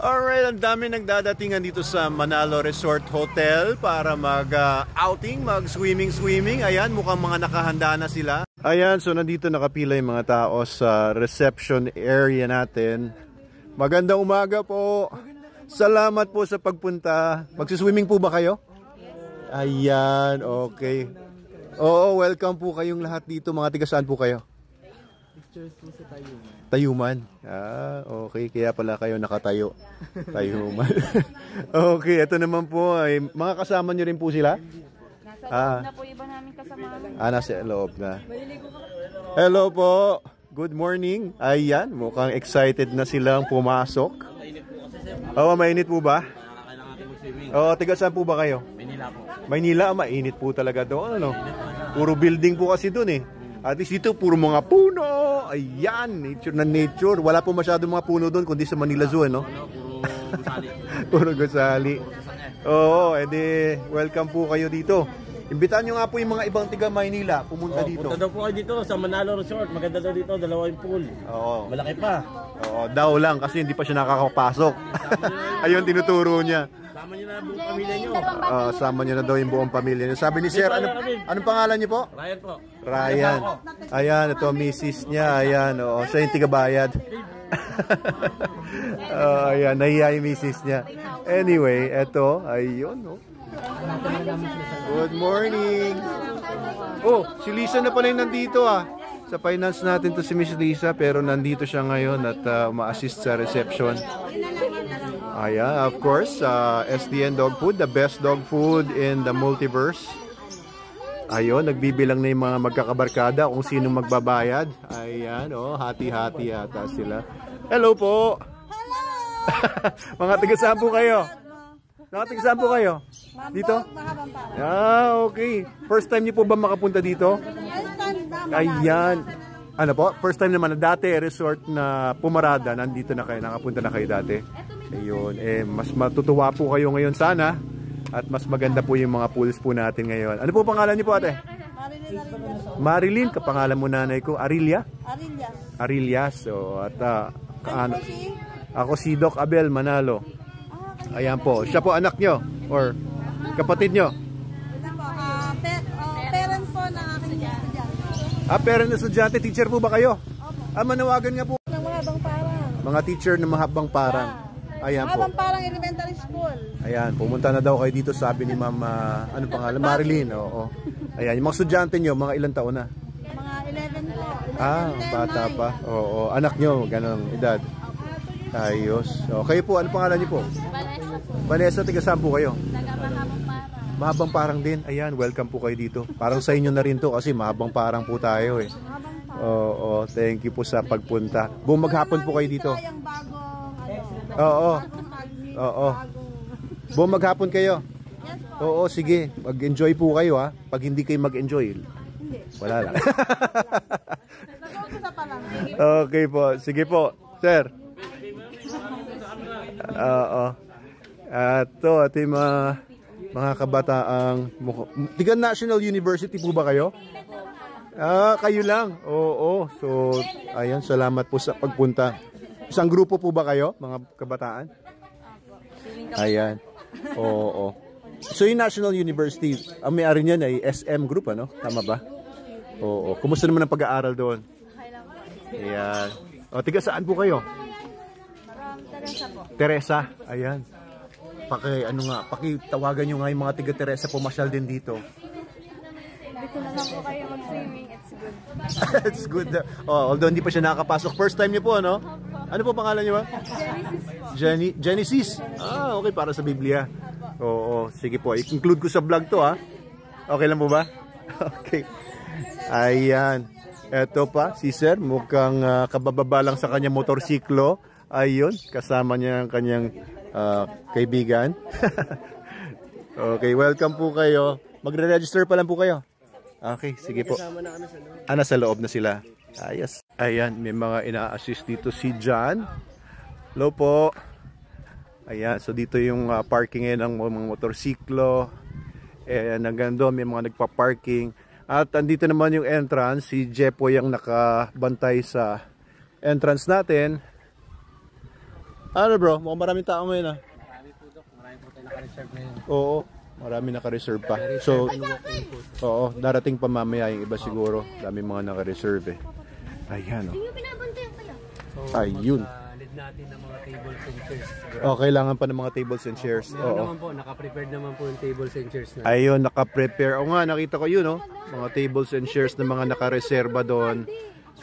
Alright, ang dami nagdadatingan dito sa Manalo Resort Hotel para mag-outing, mag-swimming. Ayan, mukhang mga nakahanda na sila. Ayan, so nandito nakapila yung mga tao sa reception area natin. Magandang umaga po. Salamat po sa pagpunta. Magsiswimming po ba kayo? Ayan, okay. Oo, welcome po kayong lahat dito. Mga tiga saan po kayo? Pictures po sa Tayuman. Tayuman? Okay. Kaya pala kayo nakatayo. Tayuman. Okay, ito naman po ay mga kasama nyo rin po sila? Nasa loob na po iba namin kasama. Nasa loob na. Hello po. Good morning. Ayan, mukhang excited na silang pumasok. Mainit po ba? Tiga saan po ba kayo? Manila po. Maynila, mainit po talaga doon, ano? Puro building po kasi doon eh. At least dito, puro mga puno. Ayan, nature na nature. Wala po masyadong mga puno doon, kundi sa Manila Zoo, no? Puro gusali. Puro gusali. Oo, edi welcome po kayo dito. Imbitahan nyo nga po yung mga ibang tiga Maynila pumunta dito. Punta daw po kayo dito sa Manalo Resort. Maganda daw dito, dalawa yung pool. Oo. Malaki pa. Oo, daw lang kasi hindi pa siya nakakapasok. Ayun, tinuturo niya. Sama nyo na buong pamilya nyo. Sama niyo na daw yung buong pamilya niyo. Sabi ni Sir, anong pangalan niyo po? Ryan po. Ryan. Ayan, ito misis niya. Ayan, siya yung tigabayad. Ayan, nahiya yung misis niya. Anyway, ito, ayun, Good morning. Si Lisa na pala yung nandito Sa finance natin to si Miss Lisa, pero nandito siya ngayon at ma-assist sa reception. Ayan, of course, SDN Dog Food, the best dog food in the multiverse. Ayun, nagbibilang na yung mga magkakabarkada kung sino magbabayad. Ayan, hati-hati ata sila. Hello po! Hello! Mga taga-saan po kayo? Mga taga-saan po kayo? Dito? Okay. First time niyo po ba makapunta dito? Ayan. Ano po? First time naman. Dati resort na Pumarada. Nandito na kayo. Nakapunta na kayo dati. Ayun. Mas matutuwa po kayo ngayon sana. At mas maganda po yung mga pools po natin ngayon. Ano po pangalan niyo po, ate? Marilyn. Kapangalan mo nanay ko. Arilia? Arilyas. So, at ako si Doc Abel Manalo. Ayan po. Siya po anak nyo? Or kapatid nyo? Parents po na aking estudyante. Parent na estudyante. Teacher po ba kayo? Manawagan nga po. Ng mahabang parang. Mga teacher na mahabang parang. Ayan po. Mahabang parang elementary school. Ayan, pumunta na daw kayo dito, sabi ni Ma'am, ano pangalan? Marilyn, oo. Ayan, yung mga estudyante nyo, mga ilang taon na? Mga 11 po. 10, Bata pa. Oo, anak nyo, ganong edad. Ayos. Kayo po, ano pangalan nyo po? Vanessa po. Vanessa, tiga saan po kayo? Taga mahabang parang. Mahabang parang din. Ayan, welcome po kayo dito. Parang sa inyo na rin to kasi mahabang parang po tayo eh. Oo, thank you po sa pagpunta. Buong maghapon po kayo dito. Yung bagong, Oo. Buong maghapon kayo. Oo, sige. Mag-enjoy po kayo Pag hindi kayo mag-enjoy, wala lang. Okay po. Sige po, sir. Ito yung mga kabataang tiga National University po ba kayo? Kayo lang. Oo. So, ayan, salamat po sa pagpunta. Isang grupo po ba kayo, mga kabataan? Ayan. Oo. So, yung National University, ang may-ari niyan ay SM Group, ano? Tama ba? Oo. Kumusta naman ang pag-aaral doon? Ayan. Tiga saan po kayo? Teresa po. Teresa, ayan. Pakitawagan nyo nga yung mga tiga Teresa pumasyal din dito. Dito na lang po kayo mag-swimming. It's good. It's good. Although hindi pa siya nakakapasok. First time niyo po, ano? Ano po pangalan niyo ba? Genesis po. Genesis. Okay, para sa Biblia. Oo, sige po. I-include ko sa vlog to, Okay lang po ba? Okay. Ayan. Eto pa, si Sir, mukhang kabababa lang sa kanyang motorsiklo. Ayun, kasama niya ang kanyang kaibigan. Okay, welcome po kayo. Magre-register pa lang po kayo. Okay, sige po. Nasa loob na sila. Ayos. Ayan, may mga ina-assist dito si John. Hello po. Ayan, so dito yung parking ng mga motorsiklo. Hanggang doon may mga nagpa-parking. At andito naman yung entrance. Si Jepo yung nakabantay sa entrance natin. Ano bro, mukhang maraming tao ngayon ah. Marami po Dok, marami po tayo naka-reserve ngayon. Oo, marami naka-reserve pa. So, oo, darating pa mamaya yung iba siguro. Dami mga naka-reserve eh. Ayan oh. So, Ayun. lead natin ng mga tables and chairs. Oh, kailangan pa ng mga tables and chairs. Meron Oo. naman po, naka-prepared naman po yung tables and chairs na. Ayun, naka-prepare. O nga, nakita ko yun oh. Mga tables and chairs na mga naka-reserva doon.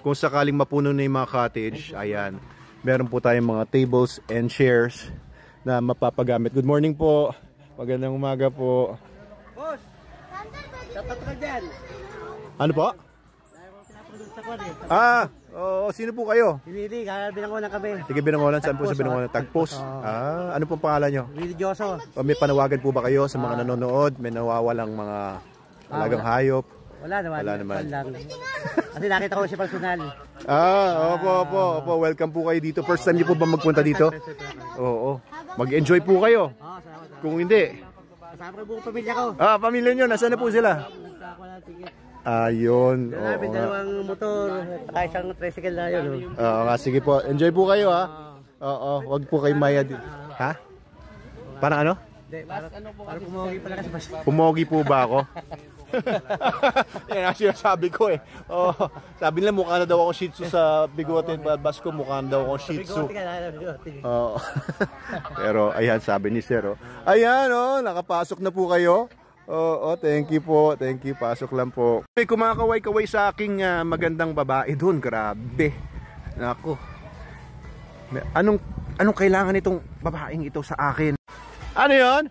Kung sakaling mapuno na yung mga cottage, ayan. Meron po tayong mga tables and chairs na mapapagamit. Good morning po. Magandang umaga po. Boss! Dapat ka dyan! Ano po? Oo, sino po kayo? Pinili, kaya binangonan kami. Sige, Binangonan. Saan po sa Binangonan? Tagpos. Ano pong pangalan nyo? Religyoso. O may panawagan po ba kayo sa mga nanonood? May nawawalang mga alagang hayop? Wala naman. Wala naman. Kasi nakita ko siya personal. Opo. Welcome po kayo dito. First time niyo po ba magpunta dito? Oo. Mag-enjoy po kayo. Salamat. Kung hindi. Kasama ko buong pamilya ko. Pamilya nyo, nasaan na po sila? Nagkakawa ng ticket. Ayun. Namin dalawang motor, saka isang tricycle na yun. Oo nga, sige po. Enjoy po kayo ha. Oo, wag po kayo maya din. Ha? Parang ano? Hindi, parang pumogi pala kasi basta. Pumogi po ba ako? Yan ang sinasabi ko eh. Oh, sabi nila mukha na daw ako Shih Tzu sa bigote. Basko mukha na daw ako Shih Tzu. Oo. Pero ayan, sabi ni Sir. Oh. Ayan oh, nakapasok na po kayo. Oo, thank you po. Thank you. Pasok lang po. May kumakaway-kaway sa aking magandang babae doon. Grabe. Nako. Anong kailangan itong babaeng ito sa akin? Ano 'yon?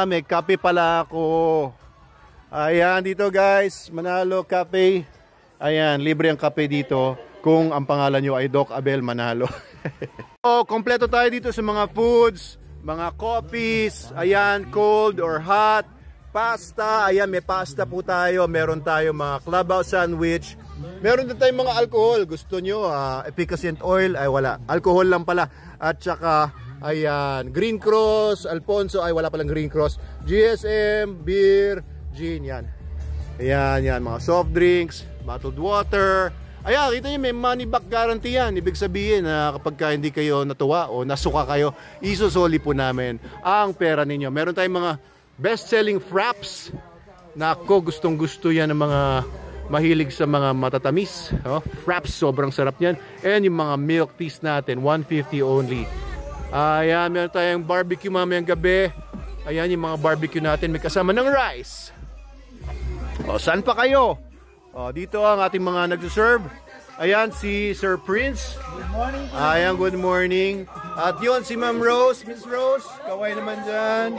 May kape pala ako. Ayan, dito guys, Manalo Cafe. Ayan, libre ang kape dito kung ang pangalan nyo ay Doc Abel Manalo. Kompleto tayo dito sa mga foods, mga coffees, ayan, cold or hot, pasta, ayan, may pasta po tayo, meron tayo mga clubhouse sandwich, meron din tayong mga alcohol, gusto nyo, efficacent oil, ay wala, alcohol lang pala, at saka, ayan, Green Cross, Alfonso, ay wala palang Green Cross, GSM, beer, gin, yan. Ayan, mga soft drinks, bottled water. Ayan, kita nyo, may money back guarantee yan. Ibig sabihin na kapag hindi kayo natuwa o nasuka kayo, isusoli po namin ang pera ninyo. Meron tayong mga best-selling fraps. Nako, gustong gusto yan ng mga mahilig sa mga matatamis. Fraps, sobrang sarap yan. And yung mga milk teas natin, 150 only. Ayan, meron tayong barbecue mamayang gabi. Ayan yung mga barbecue natin, may kasama ng rice. Saan pa kayo? Dito ang ating mga nagsuserve. Ayan si Sir Prince. Good morning. Ayan, good morning. At yun si Ma'am Rose. Miss Rose, kaway naman dyan.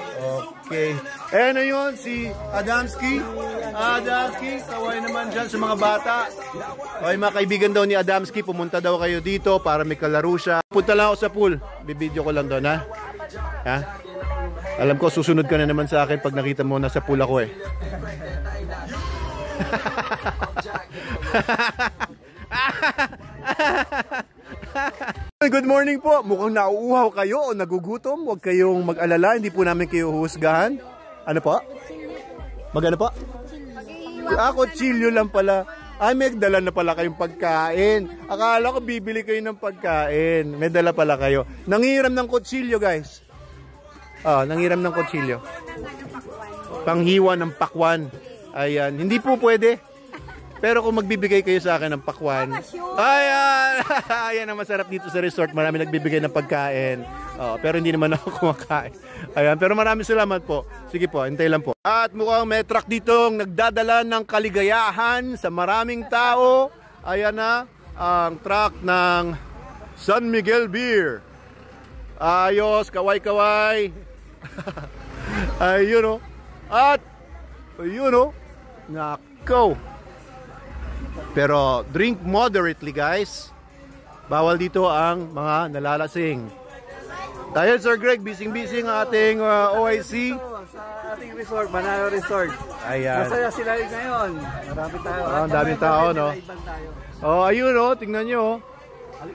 Okay. Ayan na yun si Adamski. Adamski, kaway naman dyan sa mga bata. Okay, mga kaibigan daw ni Adamski, pumunta daw kayo dito para may kalaro siya. Punta lang ako sa pool. Bibideo ko lang doon, ha? Ha? Alam ko, susunod ka na naman sa akin pag nakita mo nasa pool ako eh. Good morning po. Mukhang nauuhaw kayo o nagugutom. Huwag kayong mag-alala. Hindi po namin kayo husgahan. Ano po? Magano po? Kutsilyo lang pala. May dala na pala kayong pagkain. Akala ko bibili kayo ng pagkain. May dala pala kayo. Nangiram ng kutsilyo, guys. Nangiram ng kutsilyo. Panghiwa ng pakwan. Ayan, hindi po pwede. Pero kung magbibigay kayo sa akin ng pakwan, ayan ang masarap dito sa resort. Marami nagbibigay ng pagkain. Pero hindi naman ako kumakain. Ayan, pero maraming salamat po. Sige po, hintay lang po. At mukhang may truck ditong nagdadala ng kaligayahan sa maraming tao. Ayan na, ang truck ng San Miguel Beer. Ayos, kaway-kaway. Ayun o. At, ayun o. Nako. Pero drink moderately, guys. Bawal dito ang mga nalalasing. Dahil Sir Greg, bising-bising ang ating OIC. Sa ating resort, Manalo Resort. Ayan. Masaya sila rin ngayon. Marami tayo. Ang daming tao, no? Ayun o, tingnan nyo.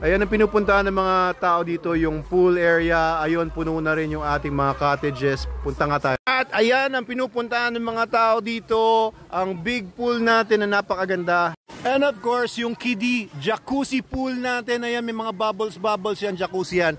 Ayan ang pinupuntahan ng mga tao dito, yung pool area. Ayun, puno na rin yung ating mga cottages. Punta nga tayo. At ayan ang pinupuntahan ng mga tao dito, ang big pool natin na napakaganda. And of course, yung kiddie jacuzzi pool natin. Ayan, may mga bubbles yan, jacuzzi yan.